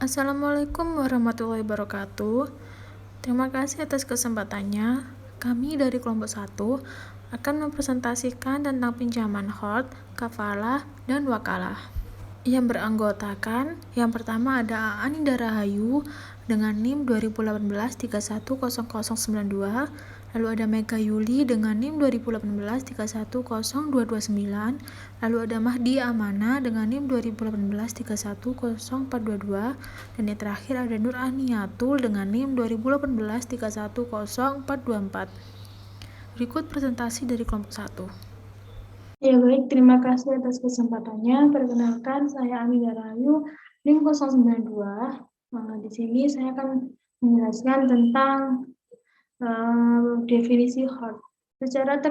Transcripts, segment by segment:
Assalamualaikum warahmatullahi wabarakatuh. Terima kasih atas kesempatannya. Kami dari kelompok 1 akan mempresentasikan tentang pinjaman HOT, kafalah, dan wakalah. Yang beranggotakan, yang pertama ada Aninda Rahayu dengan NIM 2018-310092, lalu ada Mega Yuli dengan NIM 2018-310229, lalu ada Mahdi Amana dengan NIM 2018-310422, dan yang terakhir ada Nur Aniatul dengan NIM 2018-310424. Berikut presentasi dari kelompok 1. Ya baik, terima kasih atas kesempatannya. Perkenalkan, saya Aninda Rahayu, NIM 092. Di sini saya akan menjelaskan tentang definisi HOT. Secara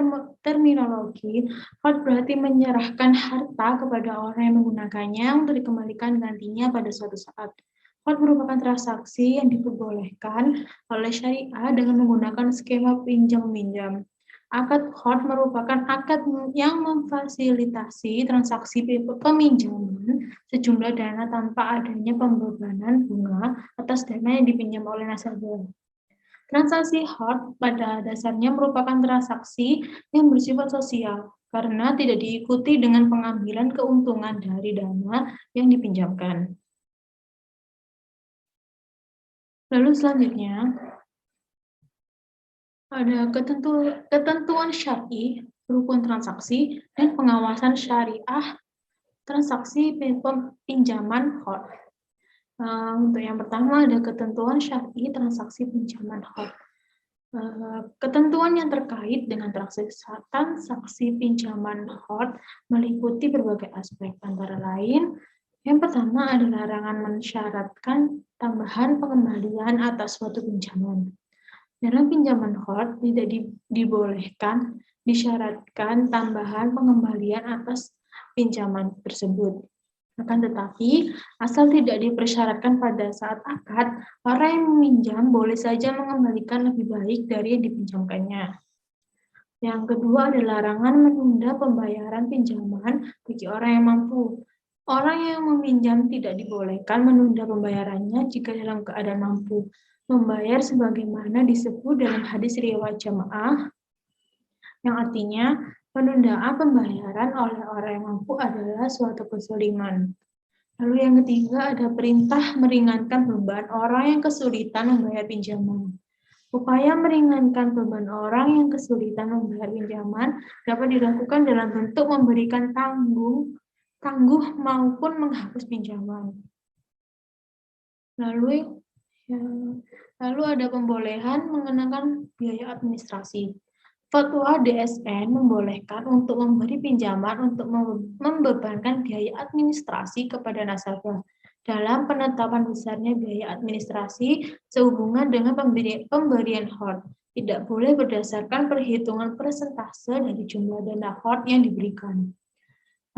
terminologi, HOT berarti menyerahkan harta kepada orang yang menggunakannya untuk dikembalikan gantinya pada suatu saat. HOT merupakan transaksi yang diperbolehkan oleh syariah dengan menggunakan skema pinjam-meminjam. Akad HOT merupakan akad yang memfasilitasi transaksi peminjaman sejumlah dana tanpa adanya pembebanan bunga atas dana yang dipinjam oleh nasabah. Transaksi HOT pada dasarnya merupakan transaksi yang bersifat sosial karena tidak diikuti dengan pengambilan keuntungan dari dana yang dipinjamkan. Lalu selanjutnya, ada ketentuan syar'i, rukun transaksi, dan pengawasan syariah transaksi pinjaman HOT. Untuk yang pertama ada ketentuan syar'i transaksi pinjaman HOT. Ketentuan yang terkait dengan transaksi pinjaman HOT meliputi berbagai aspek, antara lain yang pertama adalah larangan mensyaratkan tambahan pengembalian atas suatu pinjaman. Dalam pinjaman HOT tidak dibolehkan disyaratkan tambahan pengembalian atas pinjaman tersebut. Akan tetapi, asal tidak dipersyaratkan pada saat akad, orang yang meminjam boleh saja mengembalikan lebih baik dari yang dipinjamkannya. Yang kedua adalah larangan menunda pembayaran pinjaman bagi orang yang mampu. Orang yang meminjam tidak dibolehkan menunda pembayarannya jika dalam keadaan mampu membayar sebagaimana disebut dalam hadis riwayat jamaah, yang artinya penundaan pembayaran oleh orang yang mampu adalah suatu kezaliman. Lalu yang ketiga ada perintah meringankan beban orang yang kesulitan membayar pinjaman. Upaya meringankan beban orang yang kesulitan membayar pinjaman dapat dilakukan dalam bentuk memberikan tangguh maupun menghapus pinjaman. Lalu ada pembolehan mengenakan biaya administrasi. Fatwa DSN membolehkan untuk memberi pinjaman untuk membebankan biaya administrasi kepada nasabah dalam penetapan besarnya biaya administrasi sehubungan dengan pemberian HOT. Tidak boleh berdasarkan perhitungan persentase dari jumlah dana HOT yang diberikan.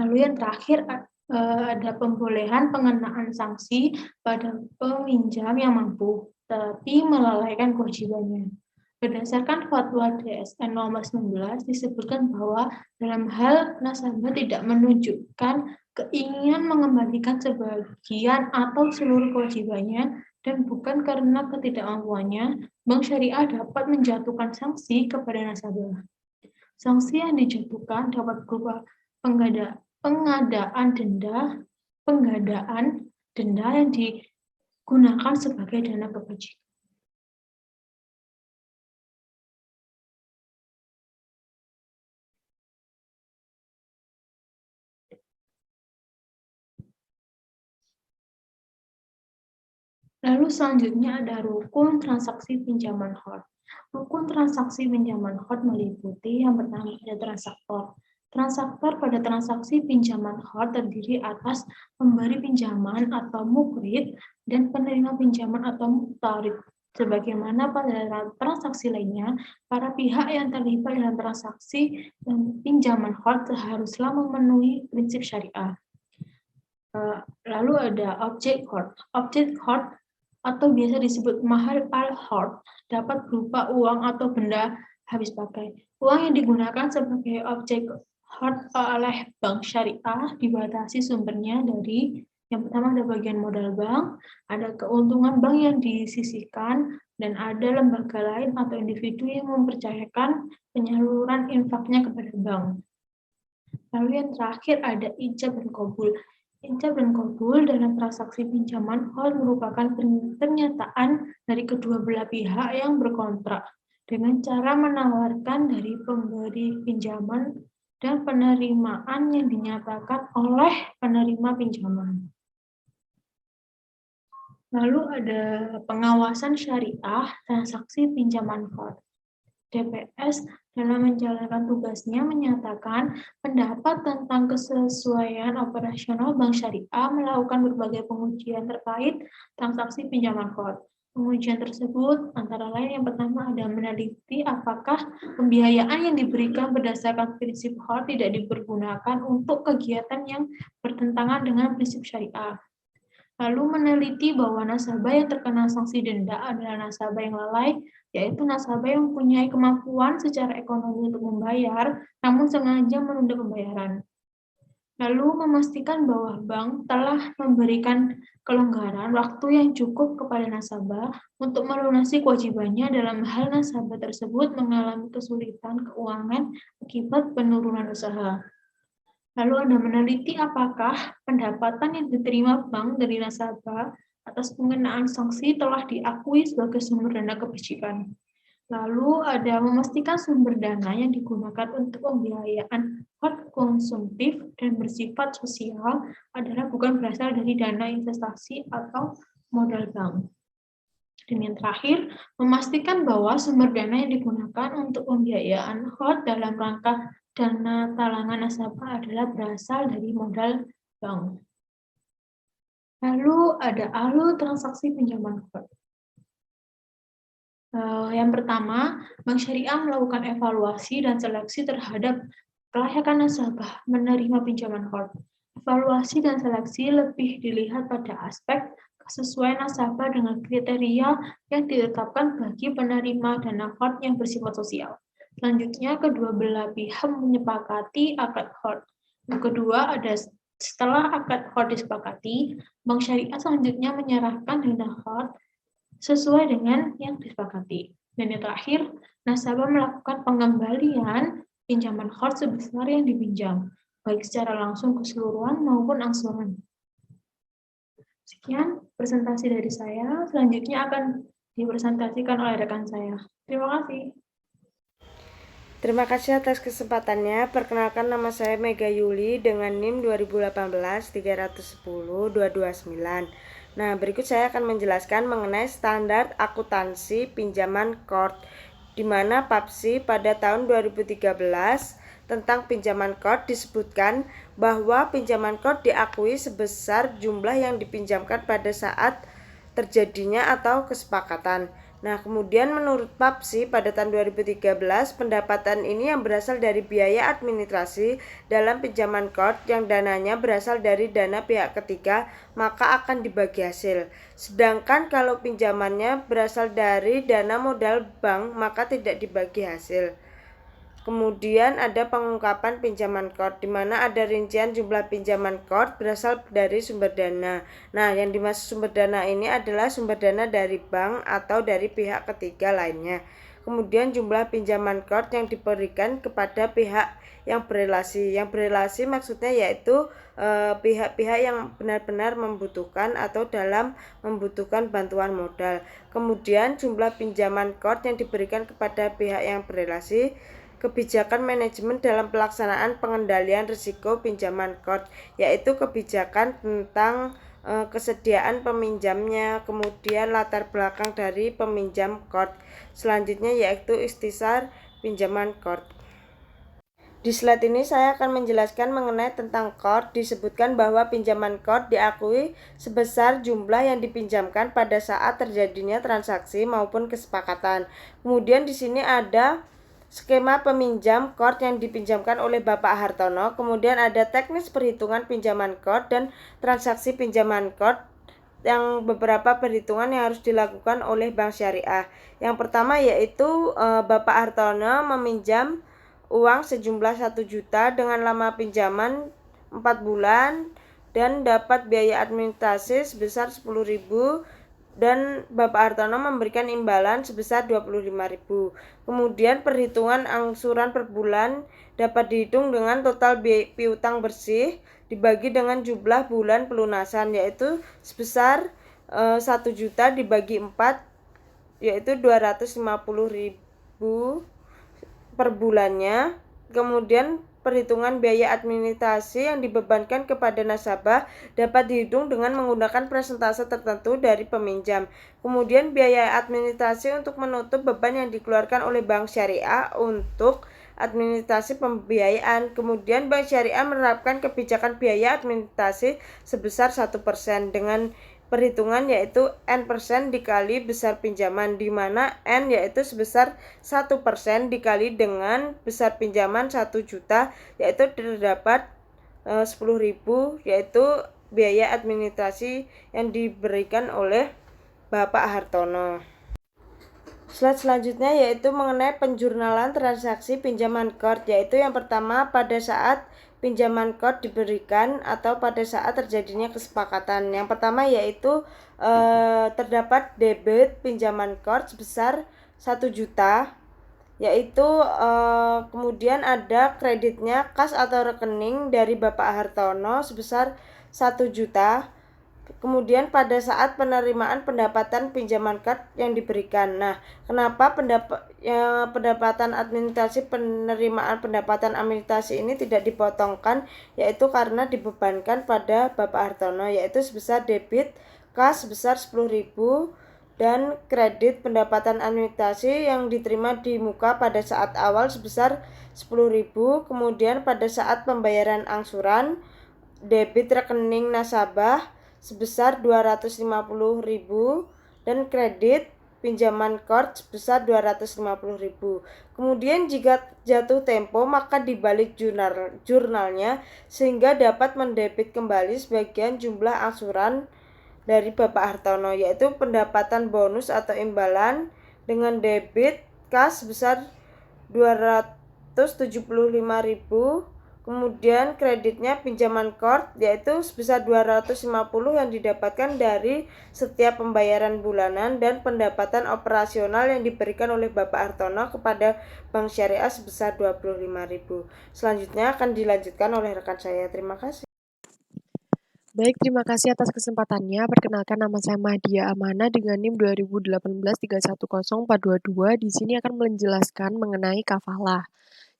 Lalu yang terakhir ada pembolehan pengenaan sanksi pada peminjam yang mampu, tapi melalaikan kewajibannya. Berdasarkan fatwa DSN nomor 19 disebutkan bahwa dalam hal nasabah tidak menunjukkan keinginan mengembalikan sebagian atau seluruh kewajibannya dan bukan karena ketidakmampuannya, Bank Syariah dapat menjatuhkan sanksi kepada nasabah. Sanksi yang dijatuhkan dapat berupa penggadaan denda yang digunakan sebagai dana kebajikan. Lalu selanjutnya ada rukun transaksi pinjaman HOT. Rukun transaksi pinjaman HOT meliputi yang pertama ada transaktor. Transaktor pada transaksi pinjaman HOT terdiri atas pemberi pinjaman atau mukrid dan penerima pinjaman atau muqtarid. Sebagaimana pada transaksi lainnya, para pihak yang terlibat dalam transaksi dan pinjaman HOT seharusnya memenuhi prinsip syariah. Lalu ada objek HOT. Objek HOT atau biasa disebut mahar al-HOT dapat berupa uang atau benda habis pakai. Uang yang digunakan sebagai objek HOT oleh bank syariah dibatasi sumbernya dari Yang pertama ada bagian modal bank, ada keuntungan bank yang disisihkan, dan ada lembaga lain atau individu yang mempercayakan penyaluran infaknya kepada bank. Lalu yang terakhir ada ijab dan qabul. Ijab dan qabul dalam transaksi pinjaman merupakan pernyataan dari kedua belah pihak yang berkontrak dengan cara menawarkan dari pemberi pinjaman dan penerimaan yang dinyatakan oleh penerima pinjaman. Lalu ada pengawasan syariah transaksi pinjaman khot. DPS dalam menjalankan tugasnya menyatakan pendapat tentang kesesuaian operasional bank syariah melakukan berbagai pengujian terkait transaksi pinjaman khot. Pengujian tersebut antara lain yang pertama ada meneliti apakah pembiayaan yang diberikan berdasarkan prinsip khot tidak dipergunakan untuk kegiatan yang bertentangan dengan prinsip syariah. Lalu meneliti bahwa nasabah yang terkena sanksi denda adalah nasabah yang lalai, yaitu nasabah yang mempunyai kemampuan secara ekonomi untuk membayar, namun sengaja menunda pembayaran. Lalu memastikan bahwa bank telah memberikan kelonggaran waktu yang cukup kepada nasabah untuk melunasi kewajibannya dalam hal nasabah tersebut mengalami kesulitan keuangan akibat penurunan usaha. Lalu Anda meneliti apakah pendapatan yang diterima bank dari nasabah atas pengenaan sanksi telah diakui sebagai sumber dana kebajikan. Lalu ada memastikan sumber dana yang digunakan untuk pembiayaan hak konsumtif dan bersifat sosial adalah bukan berasal dari dana investasi atau modal bank. Dan yang terakhir, memastikan bahwa sumber dana yang digunakan untuk pembiayaan HOT dalam rangka dana talangan nasabah adalah berasal dari modal bank. Lalu ada alur transaksi pinjaman HOT. Yang pertama, Bank Syariah melakukan evaluasi dan seleksi terhadap kelayakan nasabah menerima pinjaman HOT. Evaluasi dan seleksi lebih dilihat pada aspek kesesuaian nasabah dengan kriteria yang ditetapkan bagi penerima dana HOT yang bersifat sosial. Selanjutnya, kedua belah pihak menyepakati akad HOT. Yang kedua, setelah akad HOT disepakati, Bank Syariah selanjutnya menyerahkan dana HOT sesuai dengan yang disepakati. Dan yang terakhir, nasabah melakukan pengembalian pinjaman HOT sebesar yang dipinjam, baik secara langsung keseluruhan maupun angsuran. Sekian presentasi dari saya, selanjutnya akan dipresentasikan oleh rekan saya. Terima kasih. Terima kasih atas kesempatannya. Perkenalkan, nama saya Mega Yuli dengan NIM 2018-310-229. Nah, berikut saya akan menjelaskan mengenai standar akuntansi pinjaman KORT, di mana PAPSI pada tahun 2013 tentang pinjaman KORT disebutkan bahwa pinjaman KORT diakui sebesar jumlah yang dipinjamkan pada saat terjadinya atau kesepakatan. Nah, kemudian menurut PAPSI pada tahun 2013, pendapatan ini yang berasal dari biaya administrasi dalam pinjaman KORT yang dananya berasal dari dana pihak ketiga, maka akan dibagi hasil. Sedangkan kalau pinjamannya berasal dari dana modal bank, maka tidak dibagi hasil. Kemudian ada pengungkapan pinjaman KORT, di mana ada rincian jumlah pinjaman KORT berasal dari sumber dana. Nah, yang dimaksud sumber dana ini adalah sumber dana dari bank atau dari pihak ketiga lainnya. Kemudian jumlah pinjaman KORT yang diberikan kepada pihak yang berelasi. Yang berelasi maksudnya yaitu pihak-pihak yang benar-benar membutuhkan atau dalam membutuhkan bantuan modal. Kemudian jumlah pinjaman KORT yang diberikan kepada pihak yang berelasi, kebijakan manajemen dalam pelaksanaan pengendalian risiko pinjaman KORT, yaitu kebijakan tentang kesediaan peminjamnya, kemudian latar belakang dari peminjam KORT. Selanjutnya yaitu ikhtisar pinjaman KORT. Di slide ini saya akan menjelaskan mengenai tentang KORT. Disebutkan bahwa pinjaman KORT diakui sebesar jumlah yang dipinjamkan pada saat terjadinya transaksi maupun kesepakatan. Kemudian di sini ada skema peminjam KORT yang dipinjamkan oleh Bapak Hartono. Kemudian ada teknis perhitungan pinjaman KORT dan transaksi pinjaman KORT yang beberapa perhitungan yang harus dilakukan oleh Bank Syariah. Yang pertama yaitu Bapak Hartono meminjam uang sejumlah 1 juta dengan lama pinjaman 4 bulan dan dapat biaya administrasi sebesar 10.000 dan Bapak Hartono memberikan imbalan sebesar 25.000. Kemudian perhitungan angsuran per bulan dapat dihitung dengan total piutang bersih dibagi dengan jumlah bulan pelunasan, yaitu sebesar 1 juta dibagi 4, yaitu 250.000 per bulannya. Kemudian perhitungan biaya administrasi yang dibebankan kepada nasabah dapat dihitung dengan menggunakan persentase tertentu dari peminjam. Kemudian biaya administrasi untuk menutup beban yang dikeluarkan oleh bank syariah untuk administrasi pembiayaan. Kemudian bank syariah menerapkan kebijakan biaya administrasi sebesar 1% dengan perhitungan yaitu N% dikali besar pinjaman, di mana N yaitu sebesar 1% dikali dengan besar pinjaman 1 juta, yaitu terdapat 10.000, yaitu biaya administrasi yang diberikan oleh Bapak Hartono. Slide selanjutnya yaitu mengenai penjurnalan transaksi pinjaman KORT, yaitu yang pertama pada saat pinjaman KORT diberikan atau pada saat terjadinya kesepakatan. Yang pertama yaitu terdapat debit pinjaman KORT sebesar 1 juta, yaitu kemudian ada kreditnya kas atau rekening dari Bapak Hartono sebesar 1 juta. Kemudian pada saat penerimaan pendapatan pinjaman KORT yang diberikan. Nah, kenapa pendapatan administrasi penerimaan pendapatan administrasi ini tidak dipotongkan, yaitu karena dibebankan pada Bapak Hartono, yaitu sebesar debit kas sebesar 10.000 dan kredit pendapatan administrasi yang diterima di muka pada saat awal sebesar 10.000. Kemudian pada saat pembayaran angsuran debit rekening nasabah sebesar 250.000 dan kredit pinjaman KORT sebesar 250.000. Kemudian jika jatuh tempo maka dibalik jurnalnya sehingga dapat mendebit kembali sebagian jumlah angsuran dari Bapak Hartono, yaitu pendapatan bonus atau imbalan dengan debit kas sebesar 275.000. Kemudian kreditnya pinjaman KORT yaitu sebesar 250 yang didapatkan dari setiap pembayaran bulanan dan pendapatan operasional yang diberikan oleh Bapak Hartono kepada Bank Syariah sebesar 25.000. Selanjutnya akan dilanjutkan oleh rekan saya. Terima kasih. Baik, terima kasih atas kesempatannya. Perkenalkan, nama saya Mahdia Amana dengan NIM 2018310422. Di sini akan menjelaskan mengenai kafalah.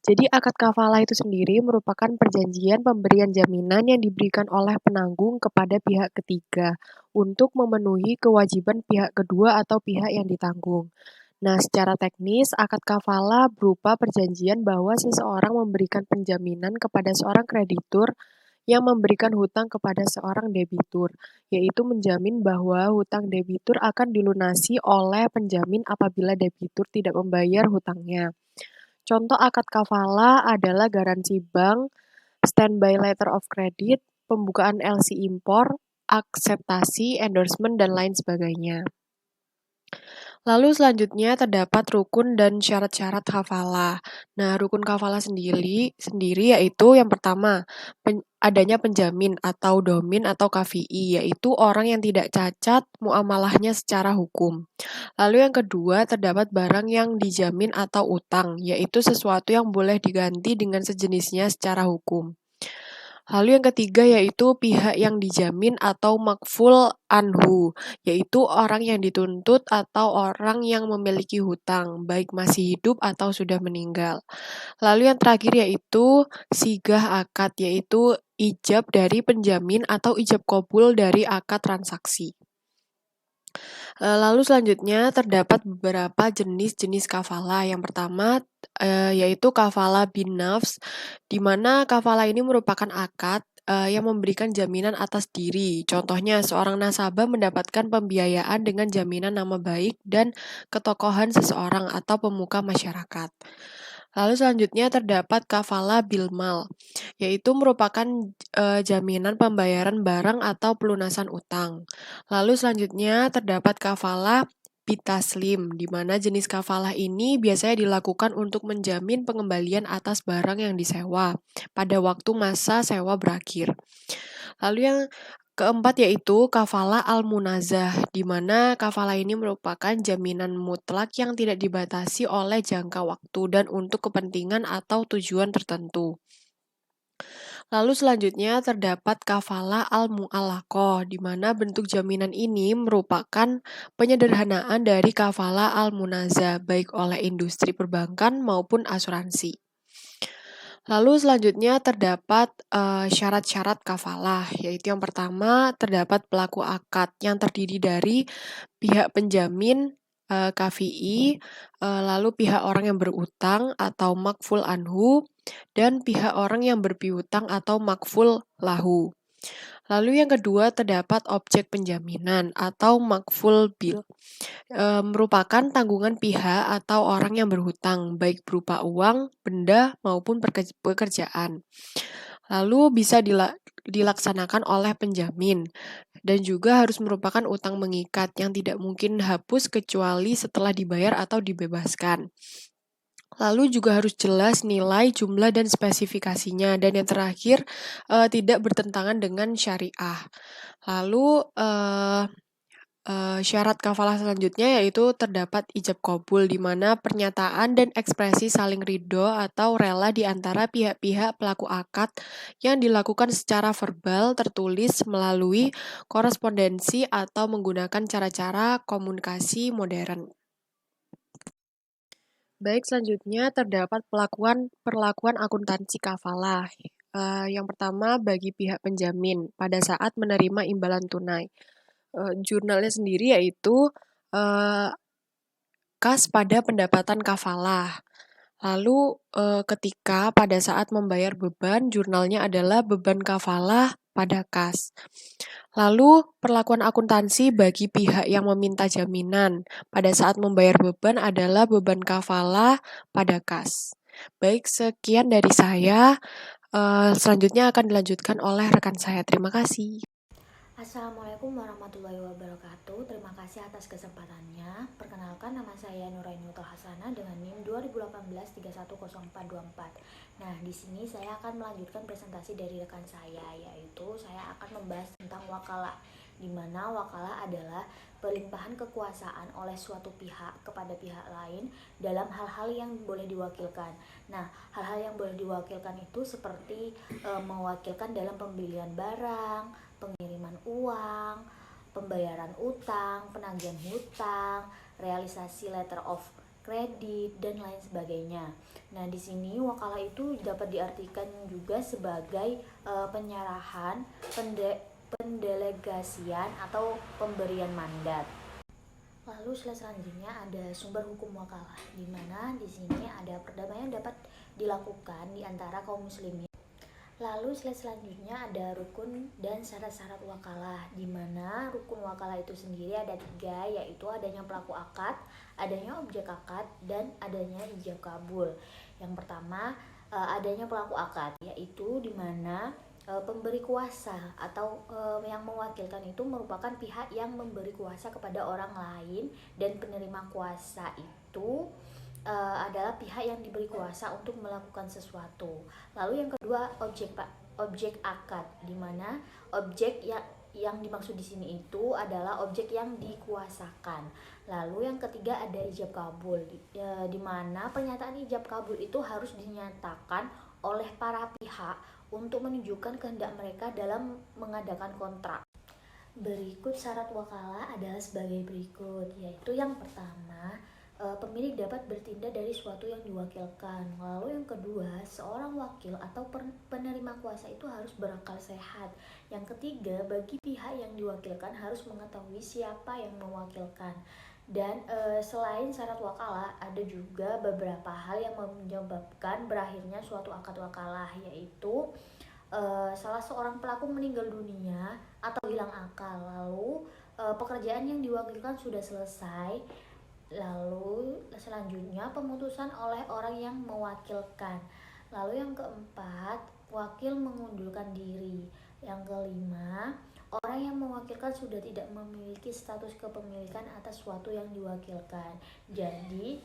Jadi akad kafalah itu sendiri merupakan perjanjian pemberian jaminan yang diberikan oleh penanggung kepada pihak ketiga untuk memenuhi kewajiban pihak kedua atau pihak yang ditanggung. Nah, secara teknis, akad kafalah berupa perjanjian bahwa seseorang memberikan penjaminan kepada seorang kreditur yang memberikan hutang kepada seorang debitur, yaitu menjamin bahwa hutang debitur akan dilunasi oleh penjamin apabila debitur tidak membayar hutangnya. Contoh akad kafalah adalah garansi bank, standby letter of credit, pembukaan LC impor, akseptasi, endorsement, dan lain sebagainya. Lalu selanjutnya terdapat rukun dan syarat-syarat kafalah. Nah, rukun kafalah sendiri yaitu yang pertama, adanya penjamin atau domin atau KVI, yaitu orang yang tidak cacat muamalahnya secara hukum. Lalu yang kedua, terdapat barang yang dijamin atau utang, yaitu sesuatu yang boleh diganti dengan sejenisnya secara hukum. Lalu yang ketiga yaitu pihak yang dijamin atau makful anhu, yaitu orang yang dituntut atau orang yang memiliki hutang, baik masih hidup atau sudah meninggal. Lalu yang terakhir yaitu sigah akad, yaitu ijab dari penjamin atau ijab qabul dari akad transaksi. Lalu selanjutnya terdapat beberapa jenis-jenis kafalah. Yang pertama yaitu kafalah bin nafs, di mana kafalah ini merupakan akad yang memberikan jaminan atas diri. Contohnya, seorang nasabah mendapatkan pembiayaan dengan jaminan nama baik dan ketokohan seseorang atau pemuka masyarakat. Lalu selanjutnya terdapat kafalah bil mal, yaitu merupakan jaminan pembayaran barang atau pelunasan utang. Lalu selanjutnya terdapat kafalah bitaslim, di mana jenis kafalah ini biasanya dilakukan untuk menjamin pengembalian atas barang yang disewa pada waktu masa sewa berakhir. Lalu yang keempat yaitu kafalah al-munazah, di mana kafalah ini merupakan jaminan mutlak yang tidak dibatasi oleh jangka waktu dan untuk kepentingan atau tujuan tertentu. Lalu selanjutnya terdapat kafalah al-mu'allaqah, di mana bentuk jaminan ini merupakan penyederhanaan dari kafalah al-munazah, baik oleh industri perbankan maupun asuransi. Lalu selanjutnya terdapat syarat-syarat kafalah, yaitu yang pertama terdapat pelaku akad yang terdiri dari pihak penjamin, KFI, lalu pihak orang yang berutang atau makful anhu, dan pihak orang yang berpiutang atau makful lahu. Lalu yang kedua terdapat objek penjaminan atau makful bil, merupakan tanggungan pihak atau orang yang berhutang, baik berupa uang, benda, maupun pekerjaan. Lalu bisa dilaksanakan oleh penjamin, dan juga harus merupakan utang mengikat yang tidak mungkin hapus kecuali setelah dibayar atau dibebaskan. Lalu juga harus jelas nilai, jumlah, dan spesifikasinya. Dan yang terakhir, tidak bertentangan dengan syariah. Lalu syarat kafalah selanjutnya yaitu terdapat ijab qabul, di mana pernyataan dan ekspresi saling ridho atau rela di antara pihak-pihak pelaku akad yang dilakukan secara verbal, tertulis, melalui korespondensi atau menggunakan cara-cara komunikasi modern. Baik, selanjutnya terdapat perlakuan akuntansi kafalah. Yang pertama bagi pihak penjamin pada saat menerima imbalan tunai. Jurnalnya sendiri yaitu kas pada pendapatan kafalah. Lalu ketika pada saat membayar beban, jurnalnya adalah beban kafalah pada kas. Lalu perlakuan akuntansi bagi pihak yang meminta jaminan pada saat membayar beban adalah beban kafalah pada kas. Baik, sekian dari saya. Selanjutnya akan dilanjutkan oleh rekan saya. Terima kasih. Assalamualaikum warahmatullahi wabarakatuh. Terima kasih atas kesempatannya. Perkenalkan, nama saya Nurainiutul Hasanah dengan NIM 2018-310424. Nah, di sini saya akan melanjutkan presentasi dari rekan saya, yaitu saya akan membahas tentang wakalah, di mana wakalah adalah pelimpahan kekuasaan oleh suatu pihak kepada pihak lain dalam hal-hal yang boleh diwakilkan. Nah, hal-hal yang boleh diwakilkan itu seperti mewakilkan dalam pembelian barang, pengiriman uang, pembayaran utang, penagihan hutang, realisasi letter of credit, dan lain sebagainya. Nah, di sini wakalah itu dapat diartikan juga sebagai penyerahan, pendelegasian atau pemberian mandat. Lalu selanjutnya ada sumber hukum wakalah, di mana di sini ada perdamaian dapat dilakukan di antara kaum muslimin. Lalu selanjutnya ada rukun dan syarat-syarat wakalah, di mana rukun wakalah itu sendiri ada 3, yaitu adanya pelaku akad, adanya objek akad, dan adanya ijab kabul. Yang pertama adanya pelaku akad, yaitu di mana pemberi kuasa atau yang mewakilkan itu merupakan pihak yang memberi kuasa kepada orang lain, dan penerima kuasa itu adalah pihak yang diberi kuasa untuk melakukan sesuatu. Lalu yang kedua objek akad, di mana objek yang dimaksud di sini itu adalah objek yang dikuasakan. Lalu yang ketiga ada ijab kabul, di mana pernyataan ijab kabul itu harus dinyatakan oleh para pihak untuk menunjukkan kehendak mereka dalam mengadakan kontrak. Berikut syarat wakalah adalah sebagai berikut, yaitu yang pertama, pemilik dapat bertindak dari suatu yang diwakilkan. Lalu yang kedua, seorang wakil atau penerima kuasa itu harus berakal sehat. Yang ketiga, bagi pihak yang diwakilkan harus mengetahui siapa yang mewakilkan. Dan selain syarat wakalah, ada juga beberapa hal yang menyebabkan berakhirnya suatu akad wakalah, yaitu salah seorang pelaku meninggal dunia atau hilang akal, lalu pekerjaan yang diwakilkan sudah selesai. Lalu selanjutnya pemutusan oleh orang yang mewakilkan. Lalu yang keempat, wakil mengundurkan diri. Yang kelima, orang yang mewakilkan sudah tidak memiliki status kepemilikan atas suatu yang diwakilkan. Jadi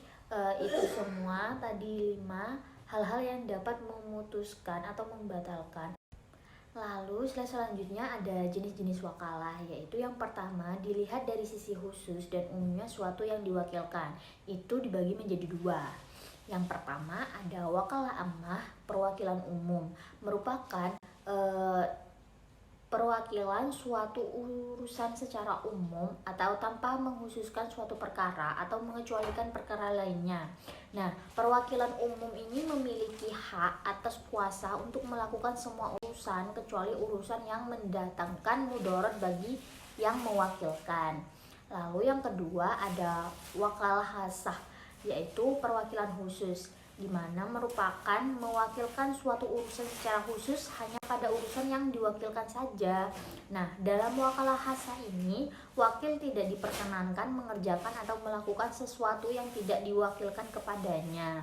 itu semua tadi 5 hal-hal yang dapat memutuskan atau membatalkan Lalu selanjutnya ada jenis-jenis wakalah, yaitu yang pertama dilihat dari sisi khusus dan umumnya suatu yang diwakilkan. Itu dibagi menjadi dua. Yang pertama ada wakalah ammah, perwakilan umum, merupakan perwakilan suatu urusan secara umum atau tanpa mengkhususkan suatu perkara atau mengecualikan perkara lainnya. Nah, perwakilan umum ini memiliki hak atas kuasa untuk melakukan semua urusan kecuali urusan yang mendatangkan mudarat bagi yang mewakilkan. Lalu yang kedua ada wakalah khasah, yaitu perwakilan khusus, di mana merupakan mewakilkan suatu urusan secara khusus hanya pada urusan yang diwakilkan saja. Nah, dalam wakalah khasah ini, wakil tidak diperkenankan mengerjakan atau melakukan sesuatu yang tidak diwakilkan kepadanya.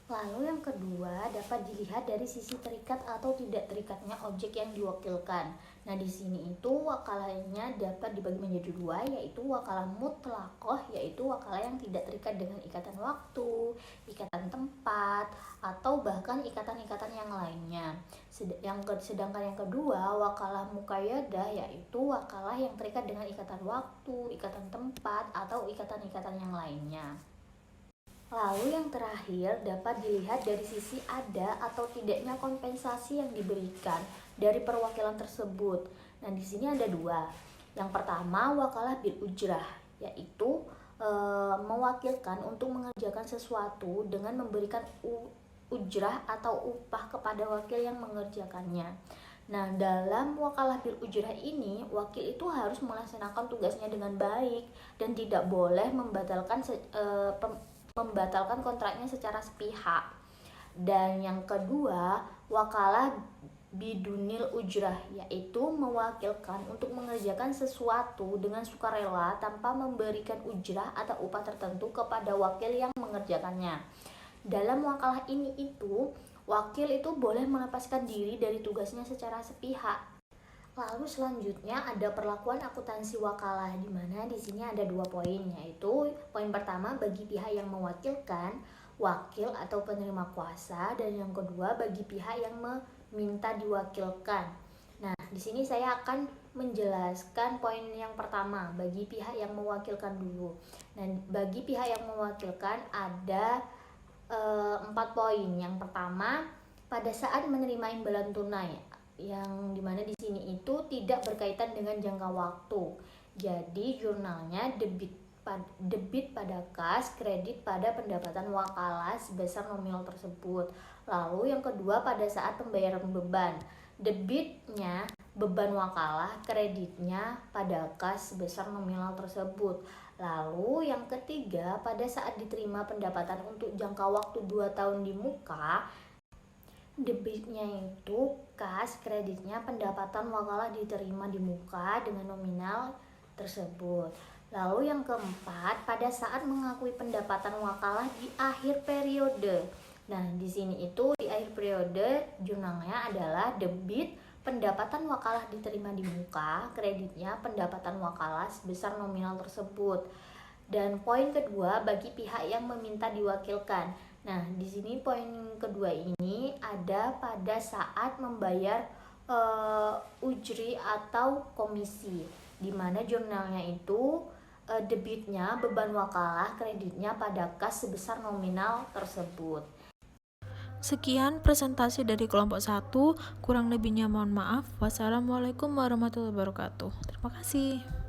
Lalu yang kedua dapat dilihat dari sisi terikat atau tidak terikatnya objek yang diwakilkan. Nah, di sini itu wakalahnya dapat dibagi menjadi dua, yaitu wakalah mutlaqoh, yaitu wakalah yang tidak terikat dengan ikatan waktu, ikatan tempat, atau bahkan ikatan-ikatan yang lainnya. Sedangkan yang kedua wakalah muqayyadah, yaitu wakalah yang terikat dengan ikatan waktu, ikatan tempat, atau ikatan-ikatan yang lainnya. Lalu yang terakhir dapat dilihat dari sisi ada atau tidaknya kompensasi yang diberikan dari perwakilan tersebut. Nah, di sini ada dua. Yang pertama wakalah bil ujrah, yaitu mewakilkan untuk mengerjakan sesuatu dengan memberikan ujrah atau upah kepada wakil yang mengerjakannya. Nah, dalam wakalah bil ujrah ini, wakil itu harus melaksanakan tugasnya dengan baik dan tidak boleh membatalkan kontraknya secara sepihak. Dan yang kedua, wakalah bidunil ujrah, yaitu mewakilkan untuk mengerjakan sesuatu dengan sukarela tanpa memberikan ujrah atau upah tertentu kepada wakil yang mengerjakannya. Dalam wakalah ini itu, wakil itu boleh melepaskan diri dari tugasnya secara sepihak. Lalu selanjutnya ada perlakuan akuntansi wakalah, di mana di sini ada 2 poin, yaitu poin pertama bagi pihak yang mewakilkan, wakil atau penerima kuasa, dan yang kedua bagi pihak yang meminta diwakilkan. Nah, di sini saya akan menjelaskan poin yang pertama bagi pihak yang mewakilkan dulu. Nah, bagi pihak yang mewakilkan ada 4 poin. Yang pertama, pada saat menerima imbalan tunai, yang dimana di sini itu tidak berkaitan dengan jangka waktu. Jadi jurnalnya debit pada kas, kredit pada pendapatan wakalah sebesar nominal tersebut. Lalu yang kedua pada saat pembayaran beban, debitnya beban wakalah, kreditnya pada kas sebesar nominal tersebut. Lalu yang ketiga pada saat diterima pendapatan untuk jangka waktu 2 tahun di muka, debitnya itu kas, kreditnya pendapatan wakalah diterima di muka dengan nominal tersebut. Lalu yang keempat, pada saat mengakui pendapatan wakalah di akhir periode. Nah, di sini itu di akhir periode jurnalnya adalah debit pendapatan wakalah diterima di muka, kreditnya pendapatan wakalah sebesar nominal tersebut. Dan poin kedua bagi pihak yang meminta diwakilkan. Nah, di sini poin kedua ini ada pada saat membayar ujri atau komisi, di mana jurnalnya itu debitnya beban wakalah, kreditnya pada kas sebesar nominal tersebut. Sekian presentasi dari kelompok 1, kurang lebihnya mohon maaf. Wassalamualaikum warahmatullahi wabarakatuh. Terima kasih.